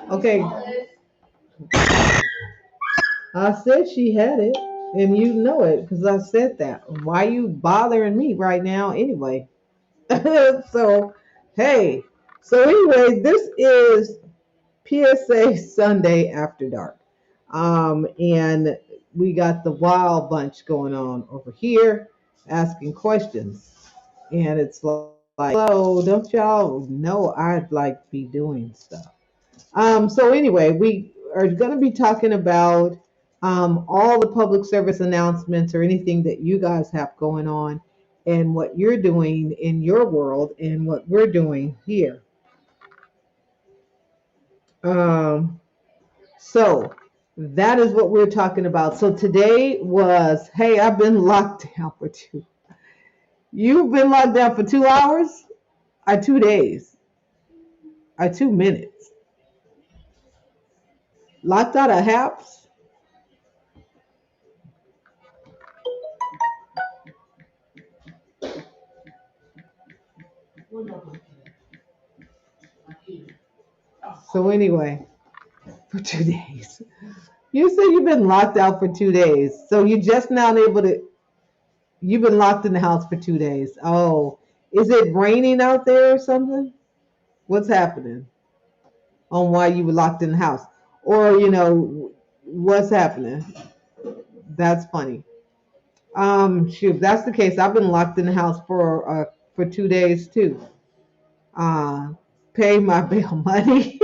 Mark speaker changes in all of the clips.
Speaker 1: Okay, I said she had it, and you know it because I said that. Why you bothering me right now anyway? So, hey. So anyway, this is PSA Sunday After Dark. And we got the wild bunch going on over here asking questions. And it's like, hello, don't y'all know I'd like be doing stuff? So anyway, we are going to be talking about all the public service announcements or anything that you guys have going on and what you're doing in your world and what we're doing here. Um, so that is what we're talking about. So today was, hey, I've been locked down for two. You've been locked down for 2 hours? 2 days? 2 minutes? Locked out of HAPS? So anyway, for 2 days. You said you've been locked out for 2 days. So you just now able to, you've been locked in the house for 2 days. Oh, is it raining out there or something? What's happening on why you were locked in the house? Or, what's happening? That's funny. Shoot, if that's the case, I've been locked in the house for 2 days too. Uh, pay my bill money.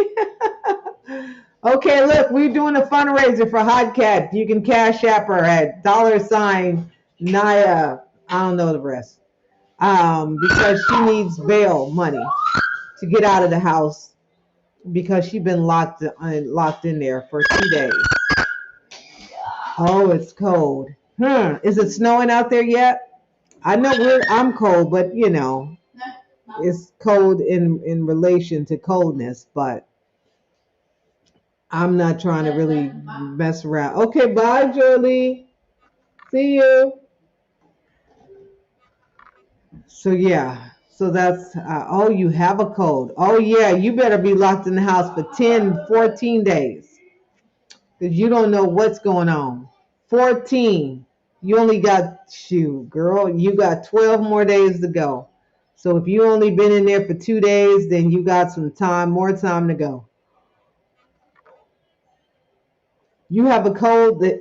Speaker 1: Okay, look, we're doing a fundraiser for Hot Cat. You can cash app her at $ Naya. I don't know the rest. Because she needs bail money to get out of the house because she's been locked in there for 2 days. Oh, it's cold. Is it snowing out there yet? I know I'm cold, but it's cold in relation to coldness, but I'm not trying to really mess around. Okay, bye, Jolie. See you. So yeah, so that's oh, you have a cold. Oh yeah, you better be locked in the house for 10, 14 days because you don't know what's going on. 14. You only got, shoot, girl, you got 12 more days to go. So if you only been in there for 2 days, then you got some time, more time to go. You have a code that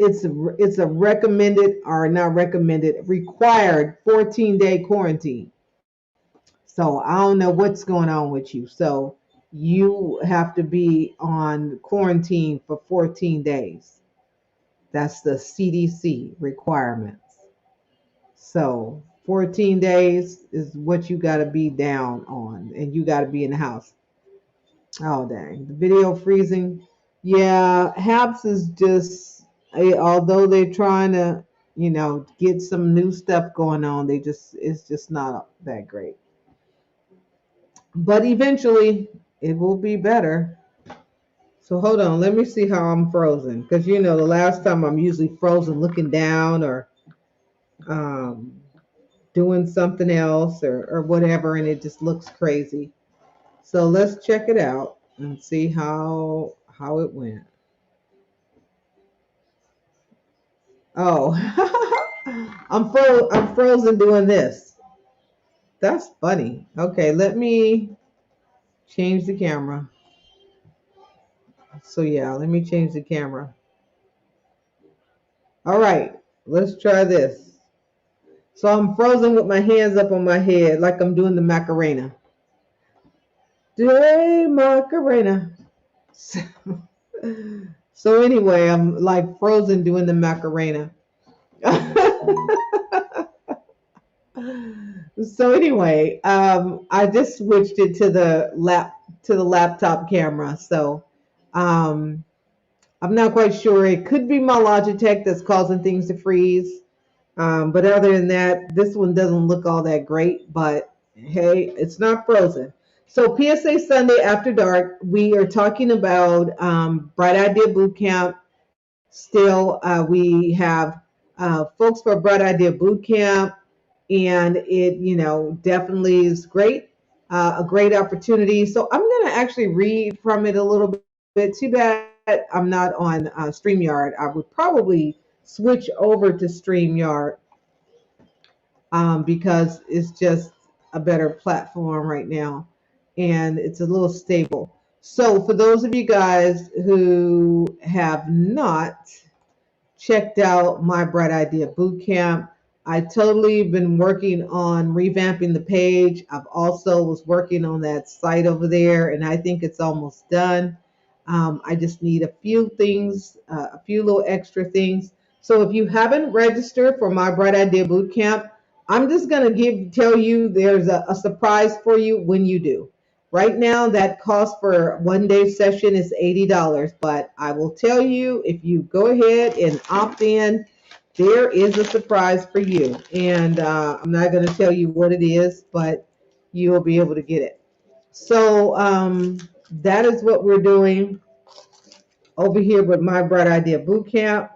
Speaker 1: it's a recommended or not recommended, required 14-day quarantine. So I don't know what's going on with you. So you have to be on quarantine for 14 days. That's the CDC requirements. So 14 days is what you got to be down on, and you got to be in the house. Oh, dang. The video freezing. Yeah, HAPS is just, although they're trying to, get some new stuff going on, it's just not that great. But eventually it will be better. So hold on, let me see how I'm frozen. Because the last time I'm usually frozen looking down or um, doing something else or whatever, and it just looks crazy. So let's check it out and see how it went. Oh, I'm frozen doing this. That's funny. Okay, let me change the camera. So yeah, let me change the camera. All right, let's try this. So I'm frozen with my hands up on my head like I'm doing the Macarena. Day Macarena. So anyway, I'm like frozen doing the Macarena. So anyway, I just switched it to the laptop camera. So um, I'm not quite sure. It could be my Logitech that's causing things to freeze. But other than that, this one doesn't look all that great. But hey, it's not frozen. So PSA Sunday After Dark, we are talking about Bright Idea Bootcamp. Still, we have folks for Bright Idea Bootcamp, and it definitely is great, a great opportunity. So I'm going to actually read from it a little bit bit. Too bad I'm not on StreamYard. I would probably switch over to StreamYard because it's just a better platform right now and it's a little stable. So, for those of you guys who have not checked out my Bright Idea Bootcamp, I totally been working on revamping the page. I've also was working on that site over there, and I think it's almost done. I just need a few things, a few little extra things. So if you haven't registered for my Bright Idea Bootcamp, I'm just gonna tell you there's a surprise for you when you do. Right now, that cost for 1 day session is $80, but I will tell you if you go ahead and opt in, there is a surprise for you. And I'm not going to tell you what it is, but you'll be able to get it. So that is what we're doing over here with my Bright Idea Bootcamp.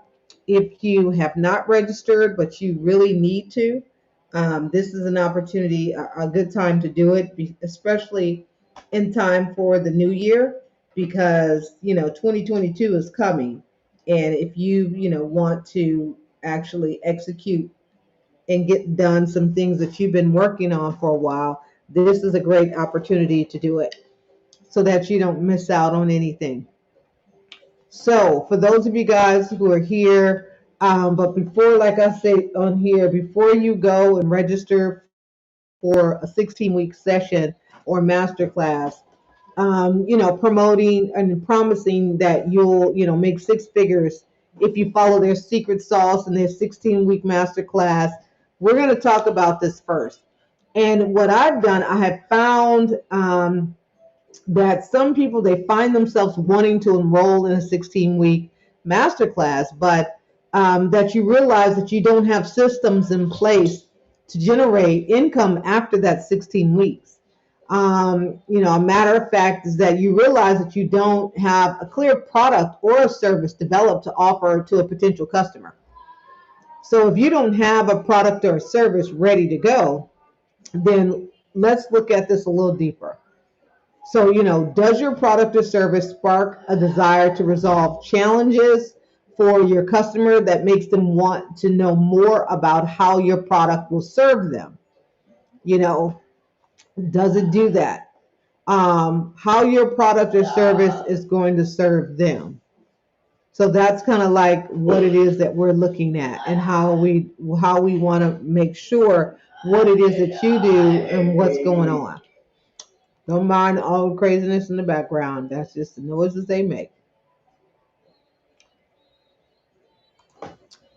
Speaker 1: If you have not registered, but you really need to, this is an opportunity, a good time to do it, especially in time for the new year, because 2022 is coming, and if you want to actually execute and get done some things that you've been working on for a while, this is a great opportunity to do it so that you don't miss out on anything. So for those of you guys who are here, but before, like I say on here, before you go and register for a 16-week session or masterclass, promoting and promising that you'll make six figures if you follow their secret sauce and their 16-week masterclass. We're going to talk about this first. And what I've done, I have found that some people, they find themselves wanting to enroll in a 16-week masterclass, but that you realize that you don't have systems in place to generate income after that 16 weeks. A matter of fact is that you realize that you don't have a clear product or a service developed to offer to a potential customer. So if you don't have a product or a service ready to go, then let's look at this a little deeper. So, does your product or service spark a desire to resolve challenges for your customer that makes them want to know more about how your product will serve them? Does it do that? How your product or service is going to serve them. So that's kind of like what it is that we're looking at, and how we want to make sure what it is that you do and what's going on. Don't mind all the craziness in the background. That's just the noises they make.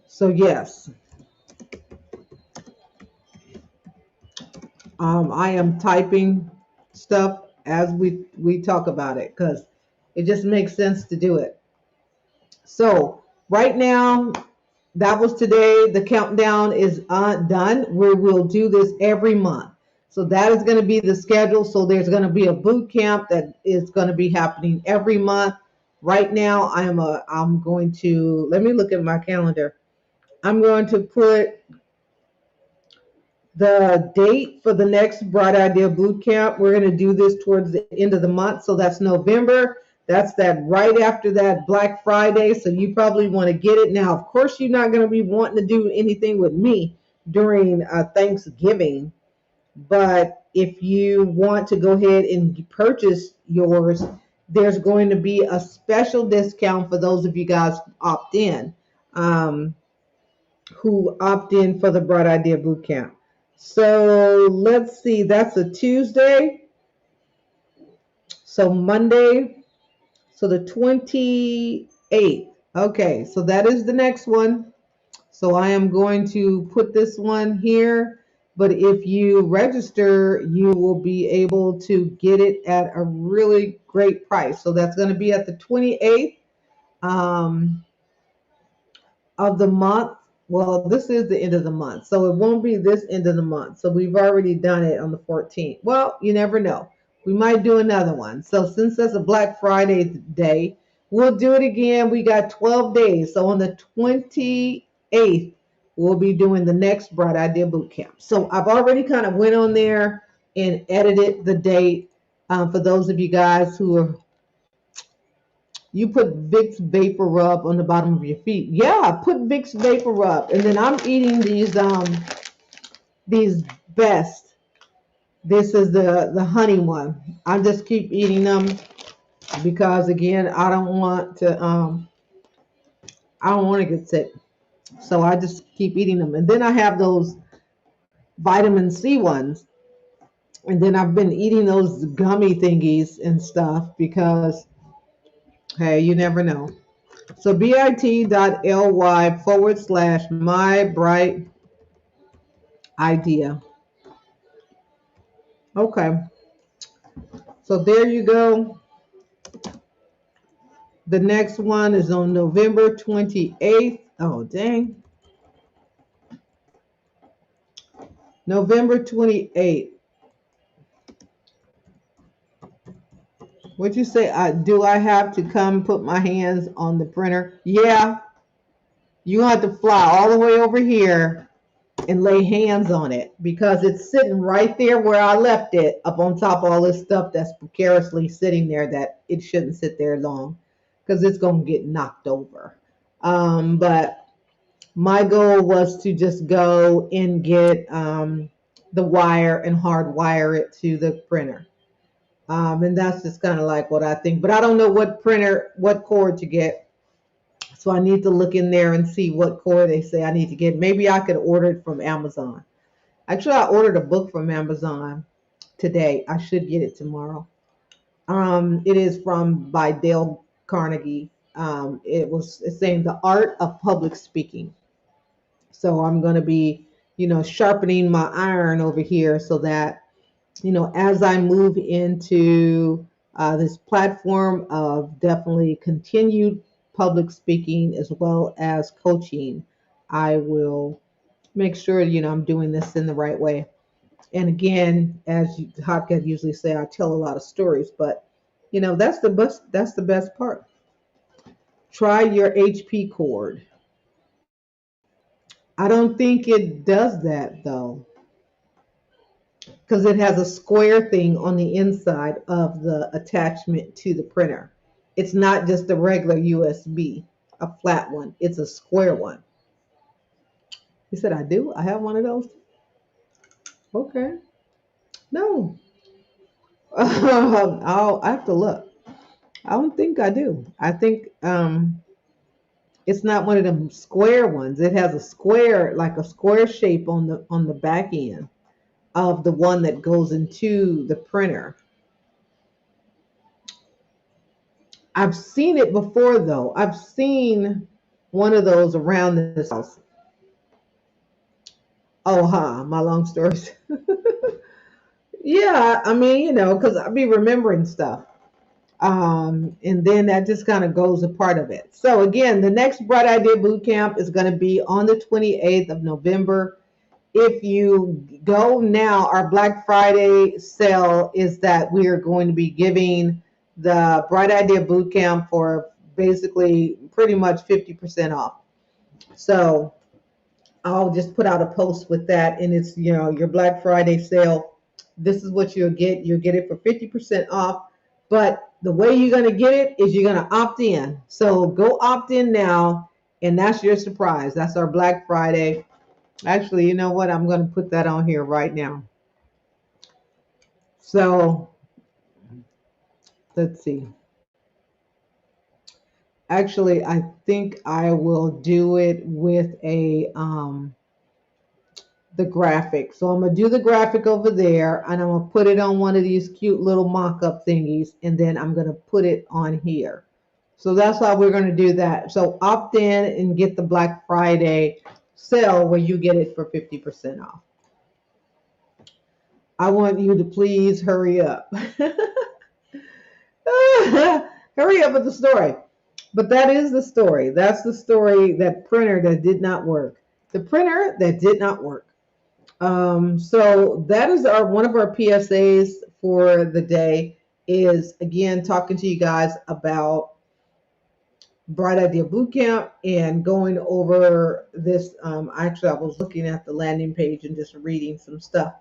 Speaker 1: So yes, I am typing stuff as we talk about it because it just makes sense to do it. So right now, that was today. The countdown is done. We will do this every month. So that is going to be the schedule. So there's going to be a boot camp that is going to be happening every month. Right now, I'm going to, let me look at my calendar. I'm going to put the date for the next Bright Idea Boot Camp. We're going to do this towards the end of the month. So that's November. That's that right after that Black Friday. So you probably want to get it. Now, of course, you're not going to be wanting to do anything with me during Thanksgiving. But if you want to go ahead and purchase yours, there's going to be a special discount for those of you guys who opt in. Who opt in for the Bright Idea Bootcamp. So let's see, that's a Tuesday. So Monday, so the 28th. Okay, so that is the next one. So I am going to put this one here. But if you register, you will be able to get it at a really great price. So that's going to be at the 28th of the month. Well, this is the end of the month, so it won't be this end of the month. So we've already done it on the 14th. Well, you never know. We might do another one. So since that's a Black Friday day, we'll do it again. We got 12 days. So on the 28th, we'll be doing the next Bright Idea Bootcamp. So I've already kind of went on there and edited the date for those of you guys who are You put Vicks Vapor Rub on the bottom of your feet. Yeah, put Vicks Vapor Rub. And then I'm eating these best. This is the honey one. I just keep eating them because again, I don't want to get sick. So I just keep eating them. And then I have those vitamin C ones. And then I've been eating those gummy thingies and stuff because hey, you never know. So bit.ly/my bright idea. Okay. So there you go. The next one is on November 28th. Oh, dang. November 28th. What'd you say? Do I have to come put my hands on the printer? Yeah. You have to fly all the way over here and lay hands on it because it's sitting right there where I left it up on top of all this stuff that's precariously sitting there that it shouldn't sit there long because it's going to get knocked over. But my goal was to just go and get the wire and hardwire it to the printer. And that's just kind of like what I think. But I don't know what cord to get. So I need to look in there and see what cord they say I need to get. Maybe I could order it from Amazon. Actually, I ordered a book from Amazon today. I should get it tomorrow. It is by Dale Carnegie. It's saying the art of public speaking. So I'm going to be, sharpening my iron over here so that, as I move into this platform of definitely continued public speaking as well as coaching, I will make sure, I'm doing this in the right way. And again, as Hopkins usually say, I tell a lot of stories, but that's the best. That's the best part. Try your HP cord. I don't think it does that though, because it has a square thing on the inside of the attachment to the printer. It's not just a regular USB, a flat one. It's a square one. He said, I do. I have one of those. Okay. No. I have to look. I don't think I do. I think it's not one of them square ones. It has a square, like a square shape on the back end of the one that goes into the printer. I've seen it before though. I've seen one of those around this house. Oh, my long stories. Yeah, I mean, because I be remembering stuff. And then that just kind of goes a part of it. So again, the next Bright Idea Bootcamp is going to be on the 28th of November. If you go now, our Black Friday sale is that we are going to be giving the Bright Idea Bootcamp for basically pretty much 50% off. So I'll just put out a post with that, and it's your Black Friday sale. This is what you'll get. You'll get it for 50% off. But the way you're going to get it is you're going to opt in. So go opt in now, and that's your surprise. That's our Black Friday. Actually, you know what? I'm going to put that on here right now. So let's see. Actually, I think I will do it with the graphic. So I'm gonna do the graphic over there, and I'm gonna put it on one of these cute little mock-up thingies, and then I'm gonna put it on here. So that's how we're gonna do that. So opt in and get the Black Friday sale where you get it for 50% off. I want you to please hurry up. Hurry up with the story. But that is the story. That's the story, that printer that did not work. The printer that did not work. So that is one of our PSAs for the day, is again talking to you guys about Bright Idea Bootcamp and going over this. Actually, I was looking at the landing page and just reading some stuff.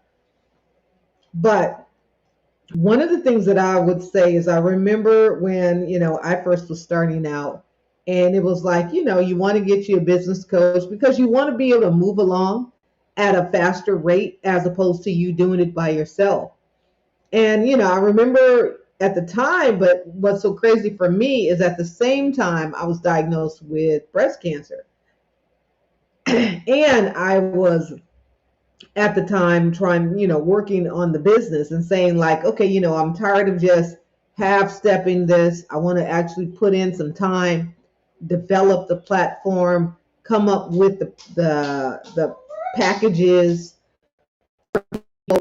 Speaker 1: But One of the things that I would say is I remember when, I first was starting out, and it was like, you want to get you a business coach because you want to be able to move along at a faster rate as opposed to you doing it by yourself. And, I remember at the time, but what's so crazy for me is at the same time I was diagnosed with breast cancer. And I was at the time trying, working on the business and saying like, okay, I'm tired of just half stepping this. I want to actually put in some time, develop the platform, come up with the packages,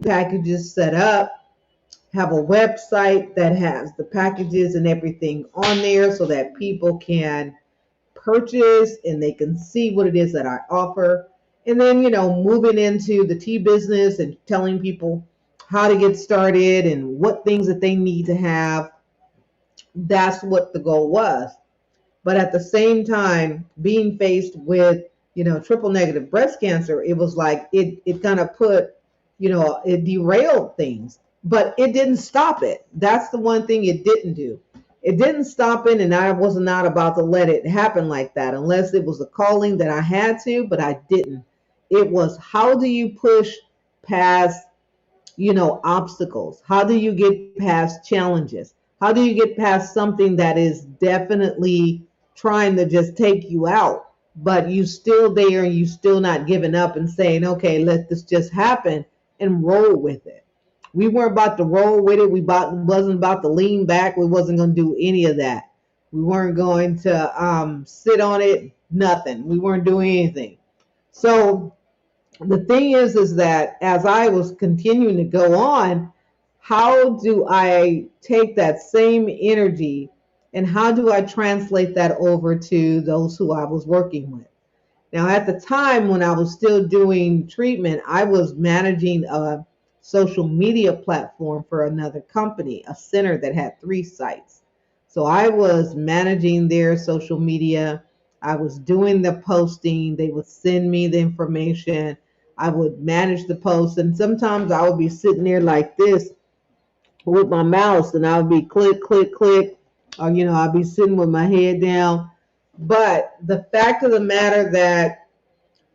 Speaker 1: packages set up, have a website that has the packages and everything on there so that people can purchase and they can see what it is that I offer. And then, moving into the tea business and telling people how to get started and what things that they need to have. That's what the goal was. But at the same time, being faced with, triple negative breast cancer, it was like it kind of put, it derailed things, but it didn't stop it. That's the one thing it didn't do. It didn't stop it, and I was not about to let it happen like that unless it was a calling that I had to, but I didn't. It was how do you push past obstacles? How do you get past challenges? How do you get past something that is definitely trying to just take you out, but you still there and you still not giving up and saying, okay, let this just happen and roll with it. We weren't about to roll with it. Wasn't about to lean back. We wasn't going to do any of that. We weren't going to sit on it. Nothing. We weren't doing anything. So the thing is that as I was continuing to go on, how do I take that same energy and how do I translate that over to those who I was working with? Now, at the time when I was still doing treatment, I was managing a social media platform for another company, a center that had 3 sites. So I was managing their social media. I was doing the posting. They would send me the information. I would manage the posts. And sometimes I would be sitting there like this with my mouse and I would be click, click, click. Or, I'd be sitting with my head down. But the fact of the matter that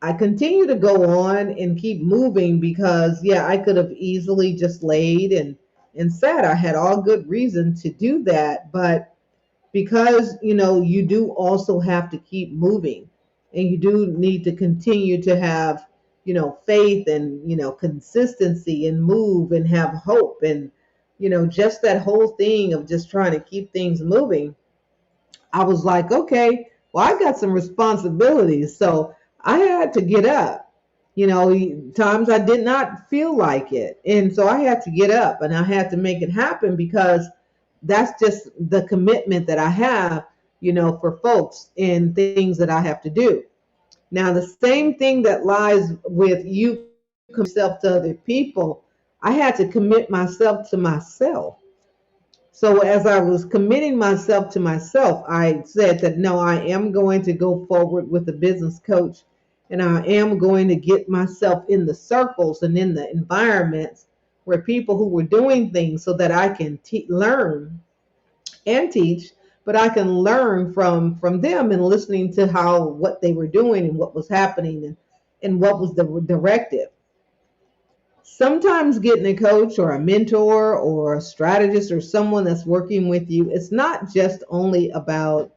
Speaker 1: I continue to go on and keep moving because, yeah, I could have easily just laid and sat. I had all good reason to do that. But because, you do also have to keep moving and you do need to continue to have, faith and, consistency and move and have hope and, just that whole thing of just trying to keep things moving. I was like, okay, well, I got some responsibilities. So I had to get up. Times I did not feel like it. And so I had to get up and I had to make it happen because that's just the commitment that I have, for folks and things that I have to do. Now, the same thing that lies with you yourself to other people, I had to commit myself to myself. So as I was committing myself to myself, I said that no, I am going to go forward with a business coach and I am going to get myself in the circles and in the environments where people who were doing things so that I can learn and teach, but I can learn from them and listening to how what they were doing and what was happening and what was the directive. Sometimes getting a coach or a mentor or a strategist or someone that's working with you, it's not just only about,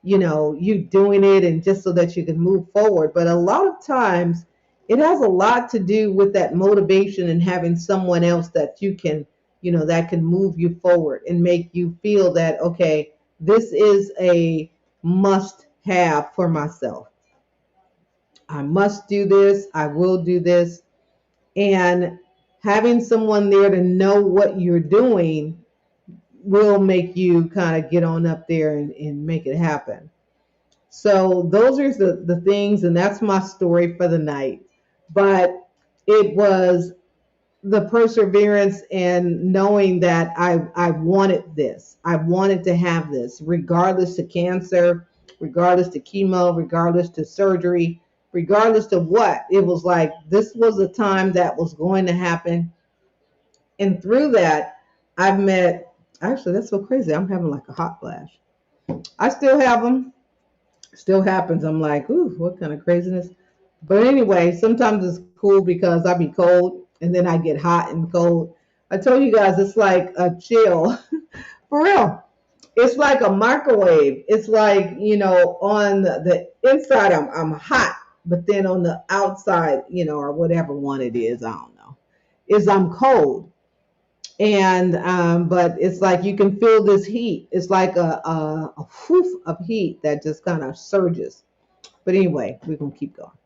Speaker 1: you doing it and just so that you can move forward, but a lot of times it has a lot to do with that motivation and having someone else that you can, that can move you forward and make you feel that, okay, this is a must have for myself. I must do this. I will do this. And having someone there to know what you're doing will make you kind of get on up there and make it happen. So those are the things, and that's my story for the night. But it was the perseverance and knowing that I wanted this. I wanted to have this, regardless to cancer, regardless to chemo, regardless to surgery, regardless to what. It was like this was a time that was going to happen. And through that, I've met, actually, that's so crazy. I'm having like a hot flash. I still have them. Still happens. I'm like, ooh, what kind of craziness? But anyway, sometimes it's cool because I be cold and then I get hot and cold. I told you guys it's like a chill. For real. It's like a microwave. It's like, on the inside I'm hot, but then on the outside, or whatever one it is, I don't know, is I'm cold. And but it's like you can feel this heat. It's like a whoof of heat that just kind of surges. But anyway, we're gonna keep going.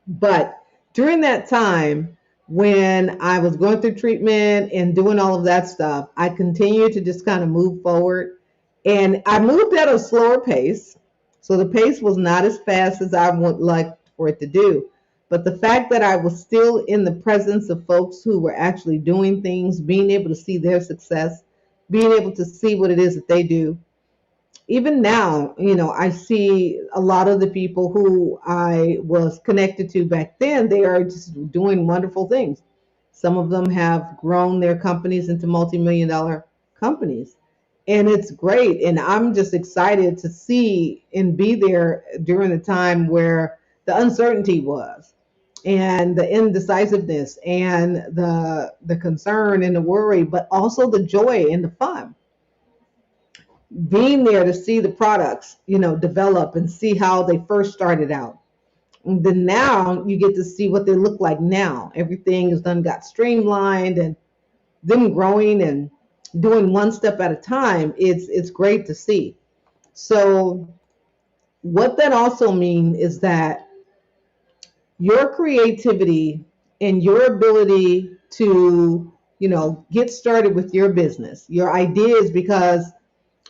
Speaker 1: But during that time, when I was going through treatment and doing all of that stuff, I continued to just kind of move forward. And I moved at a slower pace. So the pace was not as fast as I would like for it to do. But the fact that I was still in the presence of folks who were actually doing things, being able to see their success, being able to see what it is that they do, even now, I see a lot of the people who I was connected to back then, they are just doing wonderful things. Some of them have grown their companies into multi-million dollar companies. And it's great. And I'm just excited to see and be there during the time where the uncertainty was and the indecisiveness and the concern and the worry, but also the joy and the fun, being there to see the products, develop and see how they first started out. And then now you get to see what they look like now. Everything is done, got streamlined, and them growing and doing one step at a time. It's great to see. So what that also means is that your creativity and your ability to, get started with your business, your ideas, because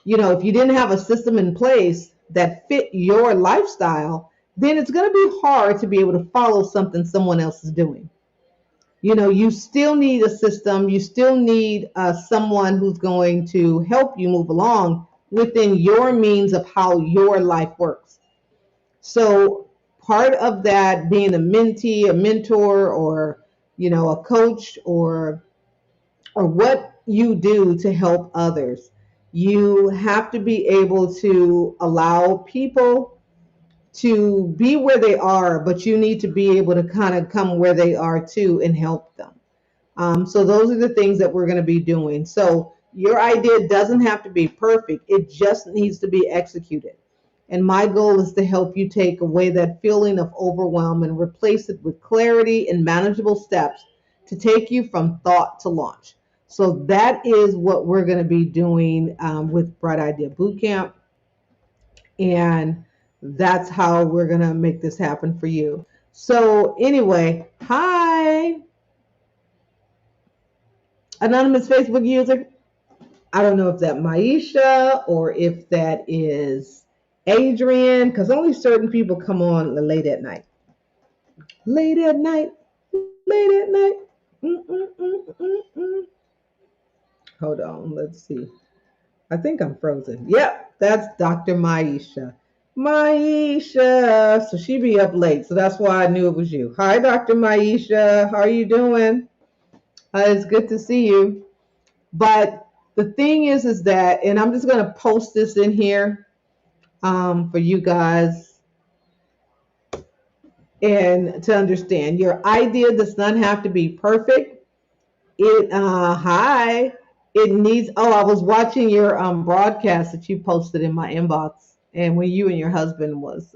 Speaker 1: if you didn't have a system in place that fit your lifestyle, then it's going to be hard to be able to follow something someone else is doing. You still need a system. You still need someone who's going to help you move along within your means of how your life works. So part of that being a mentee, a mentor, or, a coach, or what you do to help others. You have to be able to allow people to be where they are, but you need to be able to kind of come where they are too and help them. So those are the things that we're going to be doing. So your idea doesn't have to be perfect. It just needs to be executed. And my goal is to help you take away that feeling of overwhelm and replace it with clarity and manageable steps to take you from thought to launch. So that is what we're going to be doing with Bright Idea Bootcamp. And that's how we're going to make this happen for you. So anyway, hi, anonymous Facebook user. I don't know if that Maisha or if that is Adrian, because only certain people come on late at night. Late at night, late at night. Mm-mm-mm-mm-mm. Hold on, let's see. I think I'm frozen. Yep, that's Dr. Maisha. Maisha. So she be up late, so that's why I knew it was you. Hi, Dr. Maisha. How are you doing? It's good to see you. But the thing is that, and I'm just going to post this in here for you guys and to understand. Your idea does not have to be perfect. Hi. It needs, oh, I was watching your broadcast that you posted in my inbox, and when you and your husband was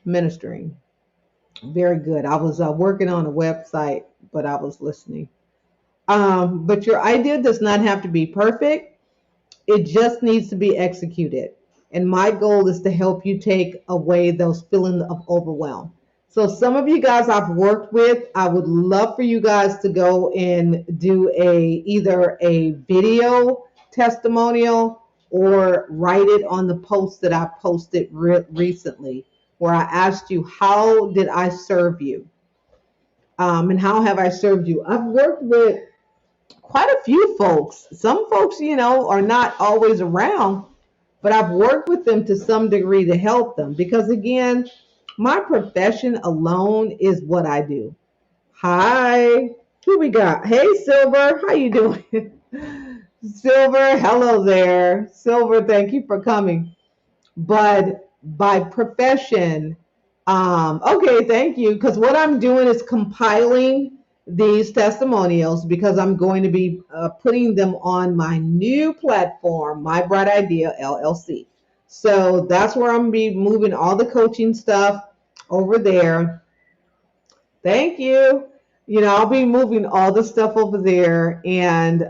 Speaker 1: ministering. Very good. I was working on a website, but I was listening. But your idea does not have to be perfect. It just needs to be executed. And my goal is to help you take away those feelings of overwhelm. So some of you guys I've worked with, I would love for you guys to go and do either a video testimonial or write it on the post that I posted recently, where I asked you, how did I serve you? And how have I served you? I've worked with quite a few folks. Some folks, are not always around, but I've worked with them to some degree to help them because, again, my profession alone is what I do. Hi, who we got? Hey, Silver, how you doing? Silver, hello there. Silver, thank you for coming. But by profession, okay, thank you. Because what I'm doing is compiling these testimonials because I'm going to be putting them on my new platform, My Bright Idea LLC. So that's where I'm going to be moving all the coaching stuff over there. Thank you. You know, I'll be moving all the stuff over there and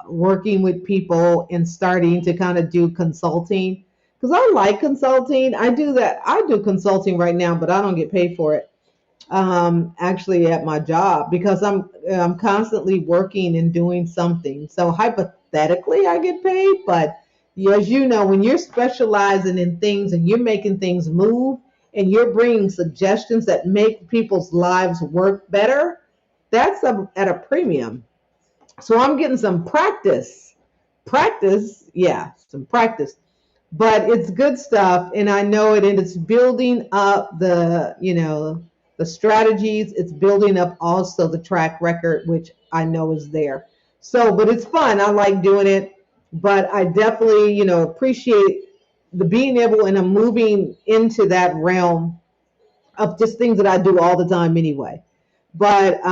Speaker 1: working with people and starting to kind of do consulting because I like consulting. I do that. I do consulting right now, but I don't get paid for it actually at my job because I'm constantly working and doing something. So hypothetically, I get paid, but as you know, when you're specializing in things and you're making things move and you're bringing suggestions that make people's lives work better, that's at a premium. So I'm getting some practice, yeah, some practice, but it's good stuff and I know it, and it's building up the, you know, the strategies. It's building up also the track record, which I know is there. So but it's fun, I like doing it, but I definitely, you know, appreciate the being able, and I'm moving into that realm of just things that I do all the time anyway. But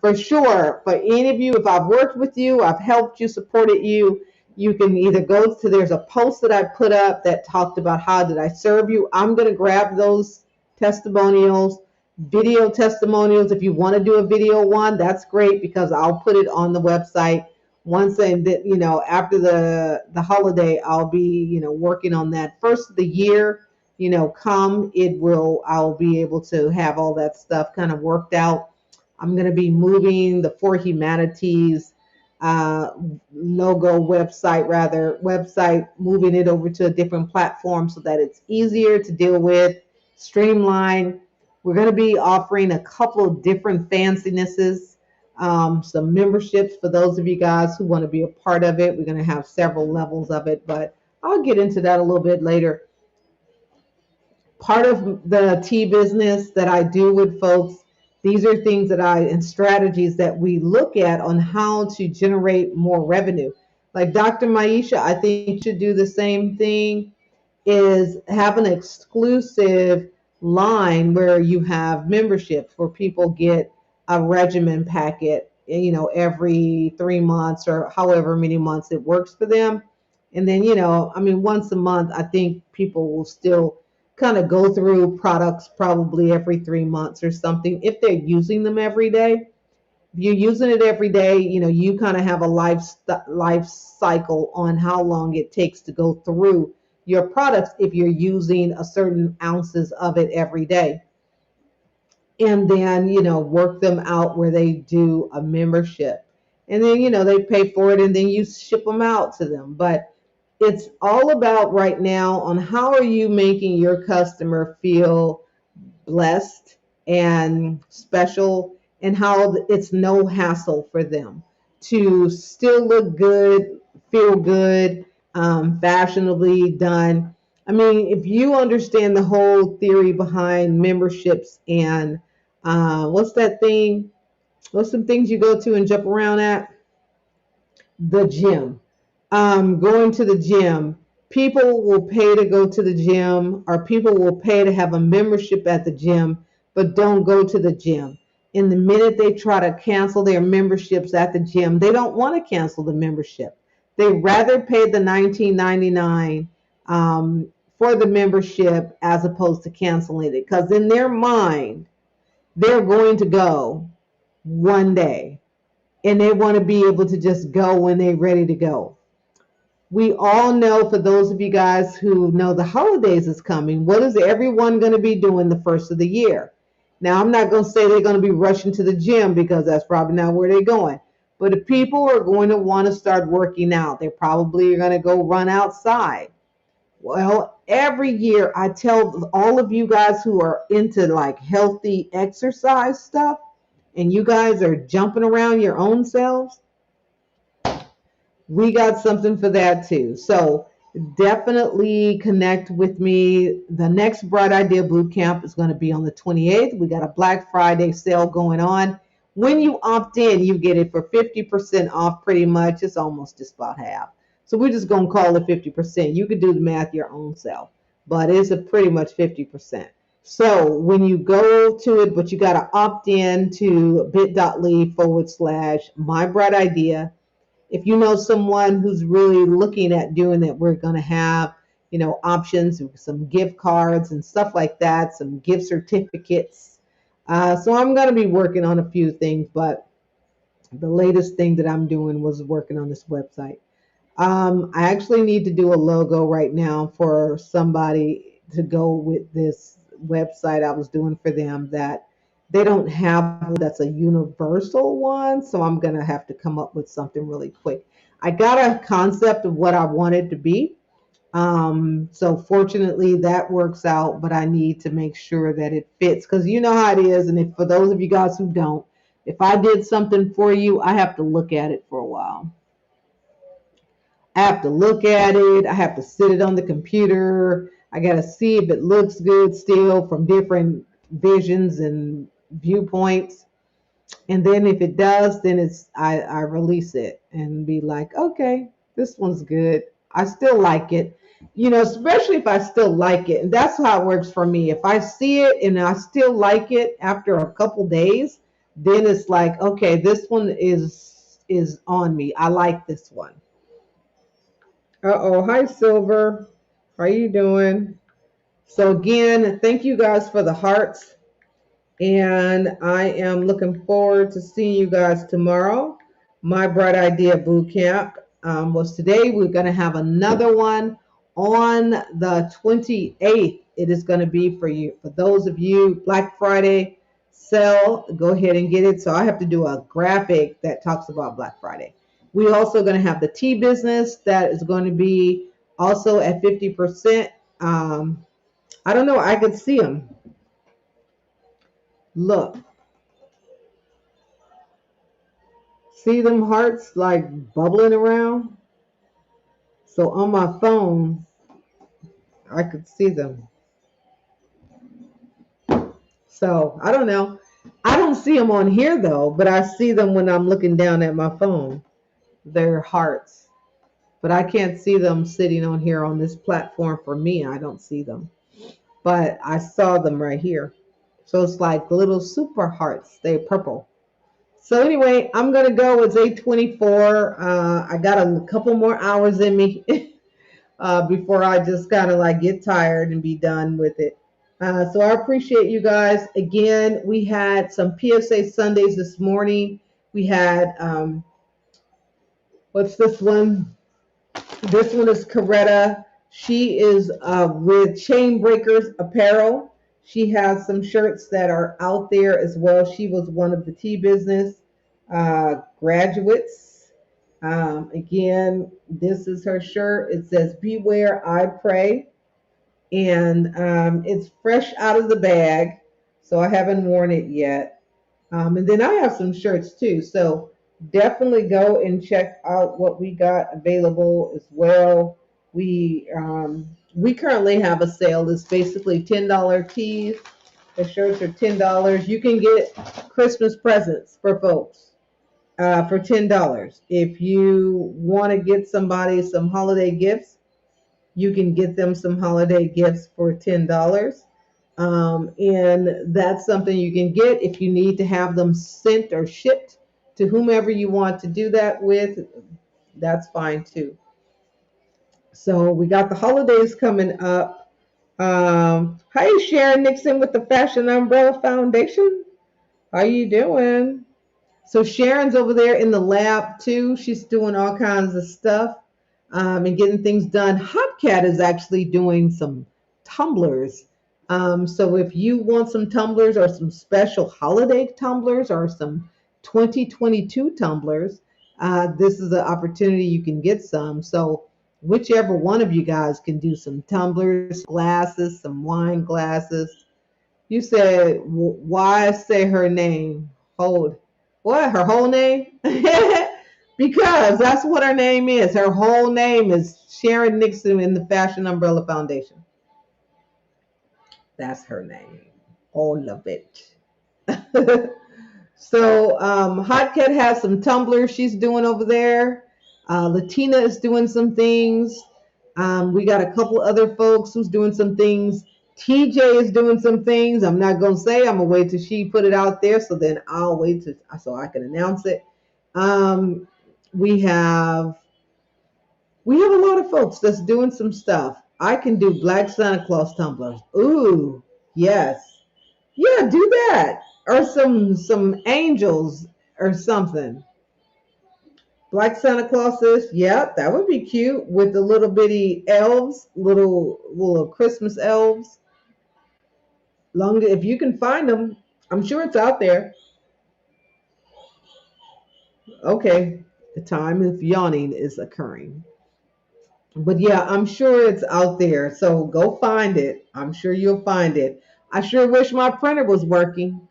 Speaker 1: for sure, for any of you, if I've worked with you, I've helped you, supported you, you can either go to, there's a post that I put up that talked about how did I serve you. I'm going to grab those testimonials, video testimonials. If you want to do a video one, that's great because I'll put it on the website once, and that, you know, after the holiday, I'll be, you know, working on that. First of the year, you know, come, it will, I'll be able to have all that stuff kind of worked out. I'm going to be moving the For Humanities uh, logo website, moving it over to a different platform so that it's easier to deal with, streamline. We're going to be offering a couple of different fancinesses, some memberships for those of you guys who want to be a part of it. We're going to have several levels of it, but I'll get into that a little bit later. Part of the tea business that I do with folks, these are things that and strategies that we look at on how to generate more revenue. Like Dr. Maisha, I think you should do the same thing, is have an exclusive line where you have memberships where people get a regimen packet, you know, every 3 months or however many months it works for them. And then, you know, I mean, once a month, I think people will still kind of go through products probably every 3 months or something if they're using them every day. If you're using it every day, you know, you kind of have a life cycle on how long it takes to go through your products if you're using a certain ounces of it every day. And then, you know, work them out where they do a membership. And then, you know, they pay for it and then you ship them out to them. But it's all about right now on how are you making your customer feel blessed and special, and how it's no hassle for them to still look good, feel good, fashionably done. I mean, if you understand the whole theory behind memberships and what's that thing? What's some things you go to and jump around at? The gym. Going to the gym. People will pay to go to the gym, or people will pay to have a membership at the gym, but don't go to the gym. And the minute they try to cancel their memberships at the gym, they don't want to cancel the membership. They rather pay the $19.99 for the membership as opposed to canceling it, because in their mind, they're going to go one day and they want to be able to just go when they're ready to go. We all know, for those of you guys who know the holidays is coming, what is everyone going to be doing the first of the year? Now, I'm not going to say they're going to be rushing to the gym because that's probably not where they're going. But if people are going to want to start working out, they probably are going to go run outside. Well, every year I tell all of you guys who are into like healthy exercise stuff, and you guys are jumping around your own selves, we got something for that too. So definitely connect with me. The next Bright Idea Bootcamp is going to be on the 28th. We got a Black Friday sale going on. when you opt in, you get it for 50% off pretty much. It's almost just about half. So we're just going to call it 50%. You could do the math your own self, but it's a pretty much 50%. So when you go to it, but you got to opt in to bit.ly/ my bright idea. If you know someone who's really looking at doing that, we're going to have, options, some gift cards and stuff like that, some gift certificates. So I'm going to be working on a few things, but the latest thing that I'm doing was working on this website. I actually need to do a logo right now for somebody to go with this website I was doing for them that they don't have that's a universal one. So I'm going to have to come up with something really quick. I got a concept of what I wanted to be. So fortunately that works out, but I need to make sure that it fits because you know how it is. And if for those of you guys who don't, if I did something for you, I have to look at it for a while. I have to look at it. I have to sit it on the computer. I got to see if it looks good still from different visions and viewpoints. And then if it does, then I release it and be like, okay, this one's good. I still like it. Especially if I still like it. And that's how it works for me. If I see it and I still like it after a couple days, then it's like, okay, this one is on me. I like this one. Uh-oh. Hi, Silver. How you doing? So again, thank you guys for the hearts. And I am looking forward to seeing you guys tomorrow. My Bright Idea Boot Camp was today. We're going to have another one on the 28th. It is going to be for you. For those of you, Black Friday sale, go ahead and get it. So I have to do a graphic that talks about Black Friday. We also going to have the tea business that is going to be also at 50%. I don't know. I could see them. Look, see them hearts like bubbling around? So on my phone, I could see them. So I don't know. I don't see them on here though, but I see them when I'm looking down at my phone. They're hearts. But I can't see them sitting on here on this platform for me. I don't see them. But I saw them right here. So it's like little super hearts. They're purple. So anyway, I'm gonna go. It's 8:24. I got a couple more hours in me before I just kind of like get tired and be done with it. So I appreciate you guys. Again, we had some PSA Sundays this morning. We had what's this one? This one is Coretta. She is with Chain Breakers Apparel. She has some shirts that are out there as well. She was one of the tea business graduates. Again, this is her shirt. It says, Beware, I Pray. And it's fresh out of the bag. So I haven't worn it yet. And then I have some shirts too. So definitely go and check out what we got available as well. We currently have a sale. It's basically $10 tees. The shirts are $10. You can get Christmas presents for folks for $10. If you want to get somebody some holiday gifts, you can get them some holiday gifts for $10. And that's something you can get if you need to have them sent or shipped to whomever you want to do that with. That's fine too. So we got the holidays coming up. Hi, Sharon Nixon with the Fashion Umbrella Foundation. How you doing? So Sharon's over there in the lab too. She's doing all kinds of stuff and getting things done. Hotcat is actually doing some tumblers. So if you want some tumblers or some special holiday tumblers or some 2022 tumblers, this is the opportunity you can get some. So whichever one of you guys can do some tumblers, glasses, some wine glasses. You said, why say her name? Hold. What? Her whole name? Because that's what her name is. Her whole name is Sharon Nixon in the Fashion Umbrella Foundation. That's her name. All of it. So Hot Cat has some tumblers she's doing over there. Latina is doing some things. We got a couple other folks who's doing some things. TJ is doing some things. I'm not gonna say. I'm gonna wait till she put it out there. So then I'll wait to so I can announce it. Um, we have we have a lot of folks that's doing some stuff. I can do Black Santa Claus tumblers. Ooh, yes. Yeah, do that. Or some angels or something. Black Santa Clauses, yeah, that would be cute with the little bitty elves, little Christmas elves. Long if you can find them, I'm sure it's out there. Okay, the time of yawning is occurring. But yeah, I'm sure it's out there. So go find it. I'm sure you'll find it. I sure wish my printer was working.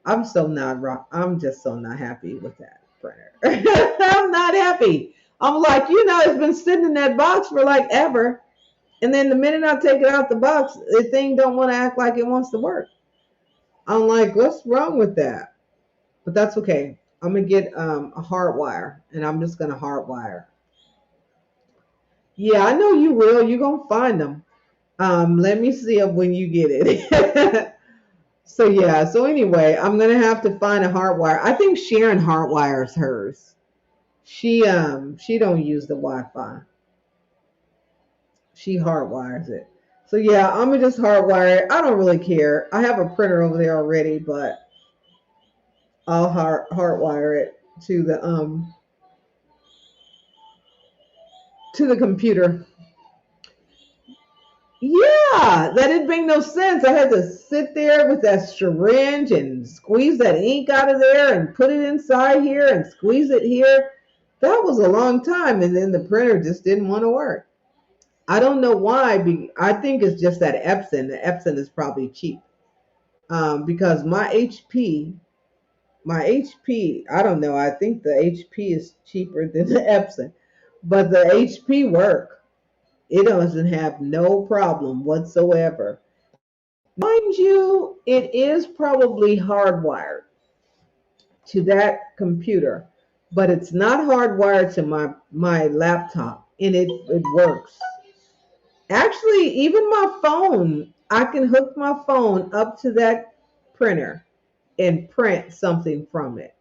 Speaker 1: I'm just so not happy with that printer. I'm not happy. I'm like, it's been sitting in that box for like ever. And then the minute I take it out the box, the thing don't want to act like it wants to work. I'm like, what's wrong with that? But that's okay. I'm gonna get a hard wire, and I'm just gonna hardwire. Yeah, I know you will. You're gonna find them. Let me see it when you get it. So yeah, so anyway, I'm gonna have to find a hardwire. I think Sharon hardwires hers. She don't use the Wi-Fi. She hardwires it. So yeah, I'm gonna just hardwire it. I don't really care. I have a printer over there already, but I'll hardwire it to the computer. Yeah, that didn't make no sense. I had to sit there with that syringe and squeeze that ink out of there and put it inside here and squeeze it here. That was a long time, and then the printer just didn't want to work. I don't know why. I think it's just that Epson. The Epson is probably cheap because I don't know. I think the HP is cheaper than the Epson, but the HP work. It doesn't have no problem whatsoever. Mind you, it is probably hardwired to that computer, but it's not hardwired to my laptop, and it works. Actually, even my phone, I can hook my phone up to that printer and print something from it.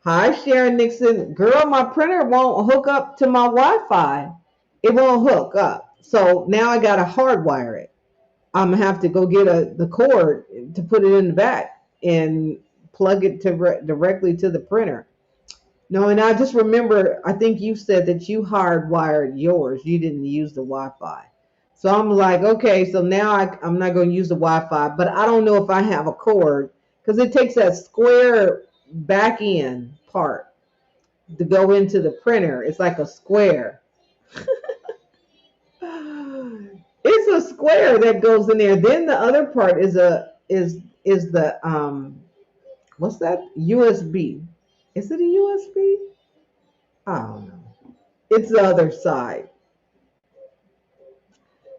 Speaker 1: Hi, Sharon Nixon. Girl, my printer won't hook up to my Wi-Fi. It won't hook up. So now I got to hardwire it. I'm gonna have to go get the cord to put it in the back and plug it directly to the printer. No, and I just remember, I think you said that you hardwired yours. You didn't use the Wi-Fi. So I'm like, okay, so now I'm not going to use the Wi-Fi, but I don't know if I have a cord because it takes that square back end part to go into the printer. It's like a square. It's a square that goes in there. Then the other part is the what's that? USB. Is it a USB? I don't know. It's the other side.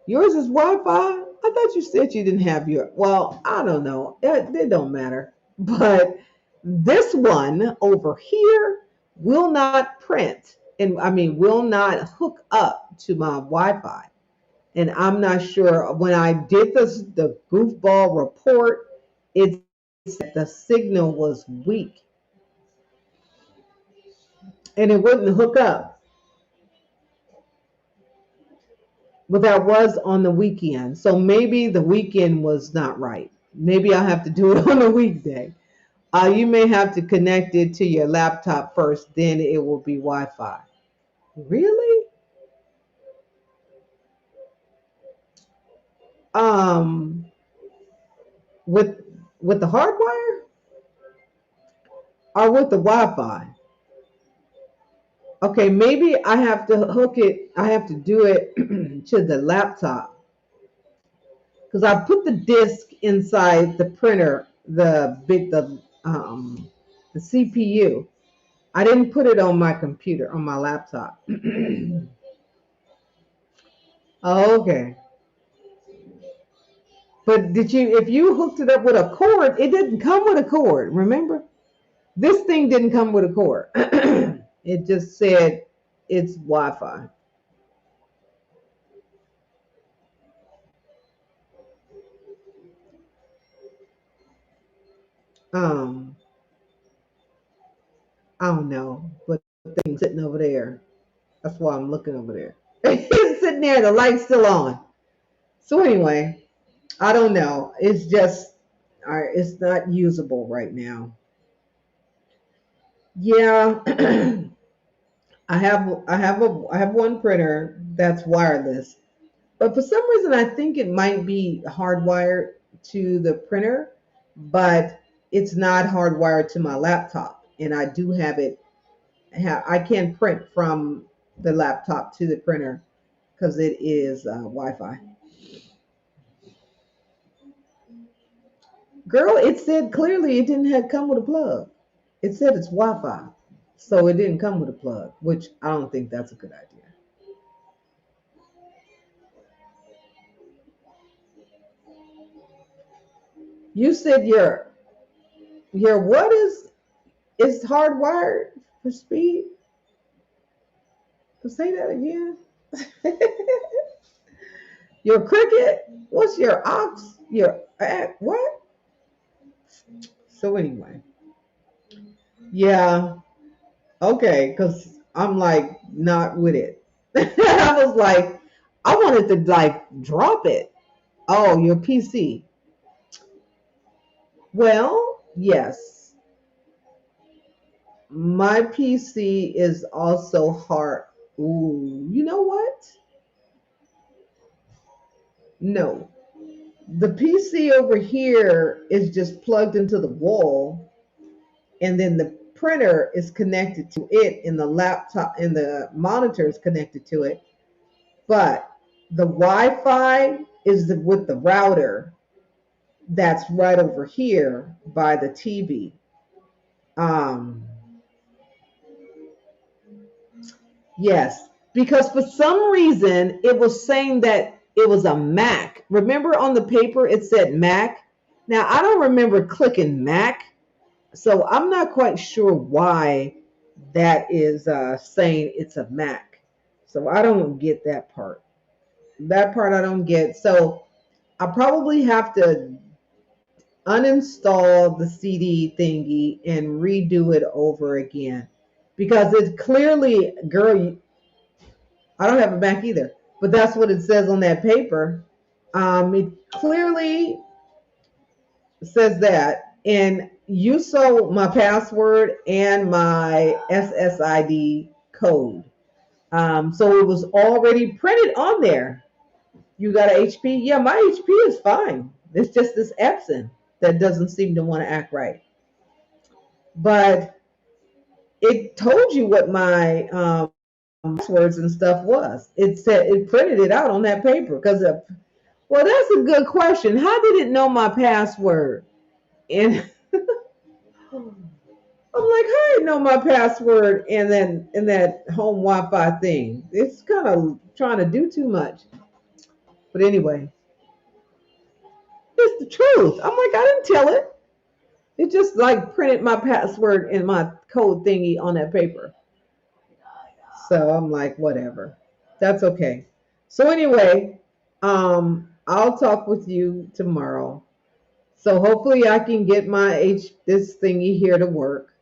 Speaker 1: Yours is Wi-Fi. I thought you said you didn't have your. Well, I don't know. It don't matter. But this one over here will not print, and I mean will not hook up to my Wi-Fi. And I'm not sure. When I did the goofball report, it said the signal was weak and it wouldn't hook up. But that was on the weekend. So maybe the weekend was not right. Maybe I'll have to do it on a weekday. You may have to connect it to your laptop first, then it will be Wi-Fi. Really? Um, with the hardwire or with the Wi-Fi? Okay, maybe I have to hook it. I have to do it to the laptop because I put the disk inside the printer, the CPU. I didn't put it on my computer, on my laptop. Okay. But did you, if you hooked it up with a cord, it didn't come with a cord. Remember, this thing didn't come with a cord. It just said it's Wi-Fi. Um, I don't know, but the thing sitting over there. That's why I'm looking over there. It's sitting there, the light's still on. So anyway, I don't know. It's just, it's not usable right now. Yeah, I have one printer that's wireless, but for some reason I think it might be hardwired to the printer, but it's not hardwired to my laptop, and I do have it. I can print from the laptop to the printer because it is Wi-Fi. Girl, it said clearly it didn't have come with a plug. It said it's Wi-Fi, so it didn't come with a plug, which I don't think that's a good idea. You said your what is hardwired for speed? So say that again. Your cricket? What's your ox? Your what? So anyway, yeah, okay, because I'm like not with it. I was like, I wanted to like drop it. Oh, your PC. Well, yes, my PC is also hard. Ooh, you know what? No, the PC over here is just plugged into the wall, and then the printer is connected to it, and the laptop and the monitor is connected to it. But the Wi-Fi is with the router that's right over here by the TV. Um, yes, because for some reason it was saying that it was a Mac. Remember on the paper it said Mac? Now I don't remember clicking Mac, so I'm not quite sure why that is saying it's a Mac. So I don't get that part. That part I don't get. So I probably have to uninstall the CD thingy and redo it over again because it clearly, girl, I don't have a Mac either, but that's what it says on that paper. It clearly says that, and you saw my password and my SSID code. So it was already printed on there. You got a HP? Yeah, my HP is fine. It's just this Epson that doesn't seem to want to act right. But it told you what my passwords and stuff was. It said it printed it out on that paper because of. Well, that's a good question. How did it know my password? And I'm like, how did it know my password and then in that home Wi-Fi thing? It's kind of trying to do too much. But anyway, it's the truth. I'm like, I didn't tell it. It just like printed my password and my code thingy on that paper. So I'm like, whatever. That's okay. So anyway, I'll talk with you tomorrow. So hopefully I can get my this thingy here to work.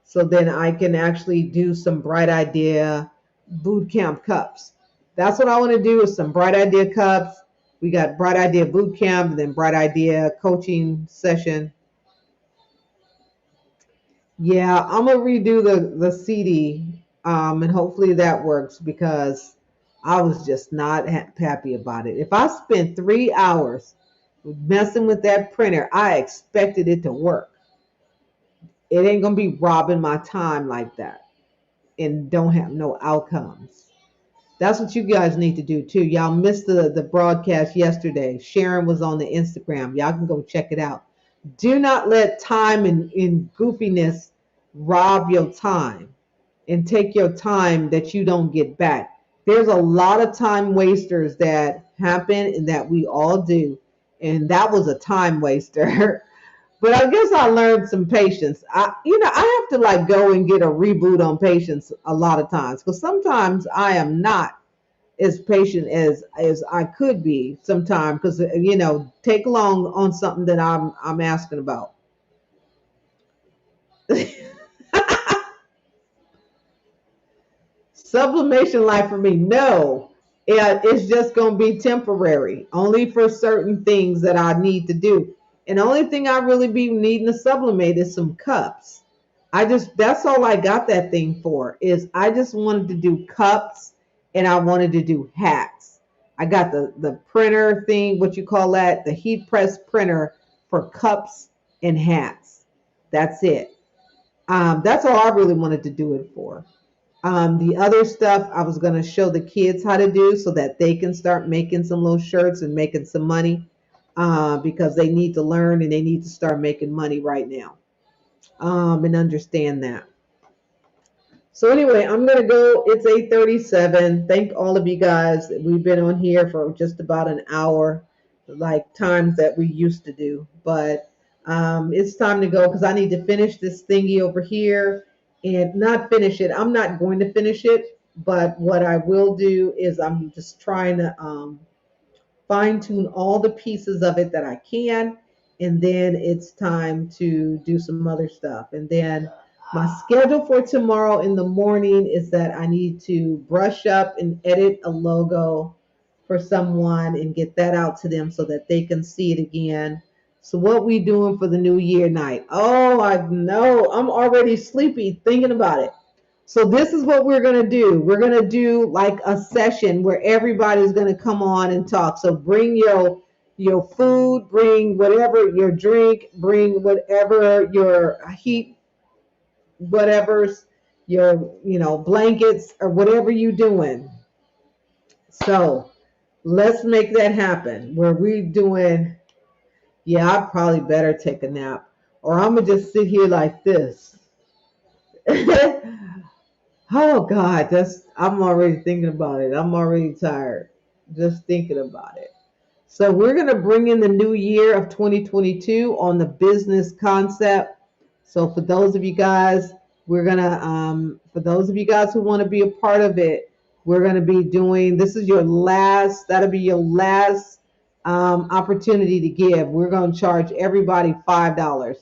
Speaker 1: So then I can actually do some bright idea boot camp cups. That's what I want to do is some bright idea cups. We got bright idea boot camp and then bright idea coaching session. Yeah, I'm gonna redo the CD, and hopefully that works because I was just not happy about it. If I spent 3 hours messing with that printer, I expected it to work. It ain't gonna be robbing my time like that and don't have no outcomes. That's what you guys need to do too. Y'all missed the broadcast yesterday. Sharon was on the Instagram. Y'all can go check it out. Do not let time and in goofiness rob your time and take your time that you don't get back. There's a lot of time wasters that happen and that we all do. and that was a time waster. But I guess I learned some patience. I have to like go and get a reboot on patience a lot of times because sometimes I am not as patient as I could be sometimes because take long on something that I'm asking about. Sublimation life for me, no. Yeah, it's just gonna be temporary, only for certain things that I need to do. And the only thing I really be needing to sublimate is some cups. That's all I got that thing for, is I just wanted to do cups and I wanted to do hats. I got the printer thing, what you call that, the heat press printer for cups and hats. That's it. That's all I really wanted to do it for. The other stuff I was going to show the kids how to do so that they can start making some little shirts and making some money, because they need to learn and they need to start making money right now, and understand that. So anyway, I'm gonna go. It's 8:37. Thank all of you guys. We've been on here for just about an hour, like times that we used to do. But it's time to go because I need to finish this thingy over here and not finish it. I'm not going to finish it, but what I will do is I'm just trying to fine tune all the pieces of it that I can, and then it's time to do some other stuff. And then my schedule for tomorrow in the morning is that I need to brush up and edit a logo for someone and get that out to them so that they can see it again. So what we doing for the new year night? Oh, I know. I'm already sleepy thinking about it. So this is what we're going to do. We're going to do like a session where everybody's going to come on and talk. So bring your food, bring whatever your drink, bring whatever your heat, whatever's your blankets or whatever you doing. So let's make that happen. Where we doing, yeah, I probably better take a nap or I'm going to just sit here like this. Oh God, I'm already thinking about it. I'm already tired just thinking about it. So we're going to bring in the new year of 2022 on the business concept. So for those of you guys, we're going to for those of you guys who want to be a part of it, we're going to be doing, this is your last, that'll be your last opportunity to give. We're going to charge everybody $5.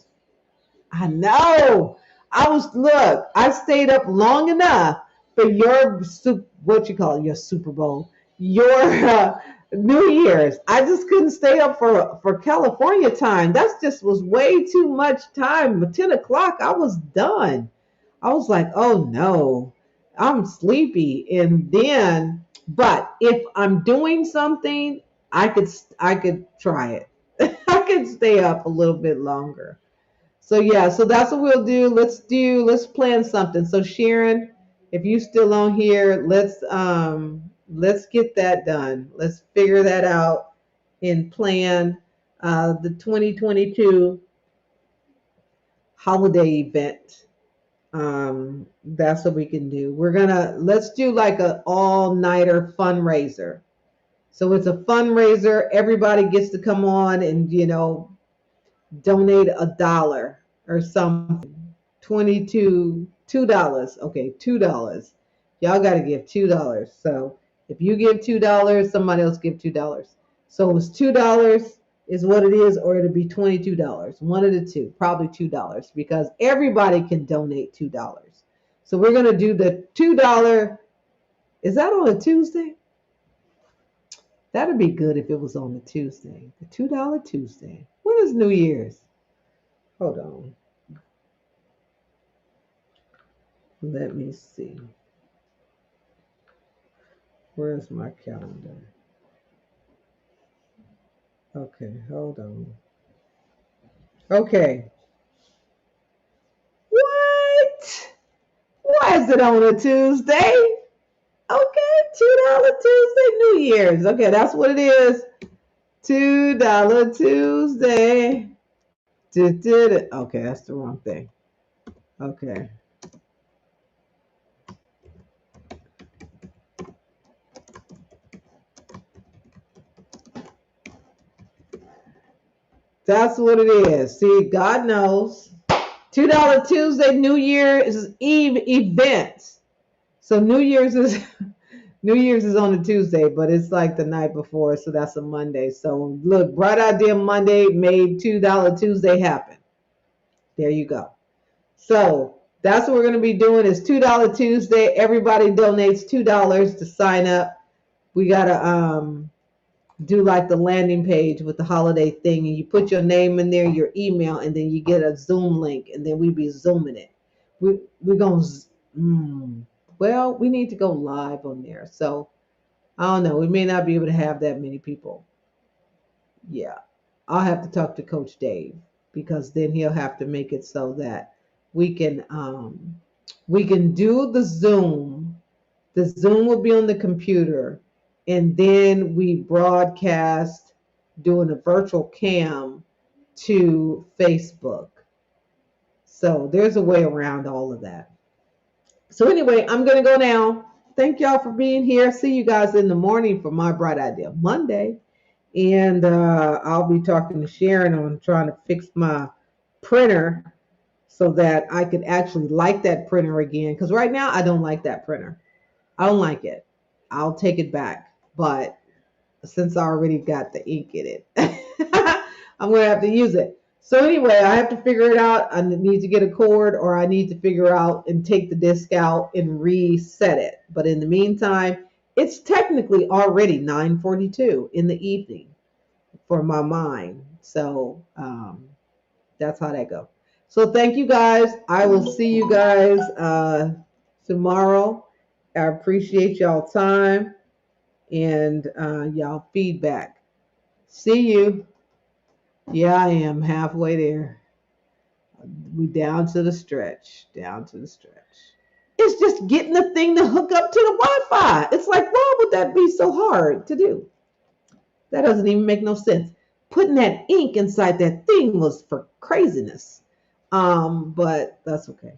Speaker 1: I know. I stayed up long enough for what you call it, your Super Bowl, your New Year's. I just couldn't stay up for California time. That just was way too much time. 10 o'clock, I was done. I was like, oh no, I'm sleepy. And then, but if I'm doing something, I could try it. I could stay up a little bit longer. So yeah, so that's what we'll do. Let's plan something. So Sharon, if you still on here, let's get that done. Let's figure that out and plan the 2022 holiday event. That's what we can do. Let's do like a all-nighter fundraiser. So it's a fundraiser. Everybody gets to come on and donate $1 or something. 22 $2. Okay, $2. Y'all got to give $2. So if you give $2, somebody else give $2. So it's $2 is what it is, or it'll be $22. One of the two, probably $2 because everybody can donate $2. So we're gonna do the $2. Is that on a Tuesday? That'd be good if it was on a Tuesday. The $2 Tuesday. When is New Year's? Hold on. Let me see. Where's my calendar? Okay, hold on. Okay. What? Why is it on a Tuesday? Okay, $2 Tuesday, New Year's. Okay, that's what it is. $2 Tuesday. Okay, that's the wrong thing. Okay. That's what it is. See, God knows. $2 Tuesday, New Year's Eve events. So New Year's is New Year's is on a Tuesday, but it's like the night before, so that's a Monday. So look, Bright Idea Monday made $2 Tuesday happen. There you go. So that's what we're going to be doing is $2 Tuesday. Everybody donates $2 to sign up. We gotta do like the landing page with the holiday thing, and you put your name in there, your email, and then you get a Zoom link, and then we be zooming it. We're gonna well, we need to go live on there. So I don't know. We may not be able to have that many people. Yeah, I'll have to talk to Coach Dave because then he'll have to make it so that we can um, we can do the Zoom. The Zoom will be on the computer, and then we broadcast doing a virtual cam to Facebook. So there's a way around all of that. So anyway, I'm gonna go now. Thank y'all for being here. See you guys in the morning for my Bright Idea Monday. And I'll be talking to Sharon on trying to fix my printer so that I could actually like that printer again. Because right now I don't like that printer. I don't like it. I'll take it back. But since I already got the ink in it, I'm going to have to use it. So anyway, I have to figure it out. I need to get a cord, or I need to figure out and take the disc out and reset it. But in the meantime, it's technically already 9:42 in the evening for my mind. So that's how that goes. So thank you guys. I will see you guys tomorrow. I appreciate y'all time and y'all feedback. See you. Yeah, I am halfway there. We down to the stretch. Down to the stretch. It's just getting the thing to hook up to the Wi-Fi. It's like, why would that be so hard to do? That doesn't even make no sense. Putting that ink inside that thing was for craziness. But that's okay.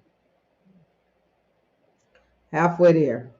Speaker 1: Halfway there.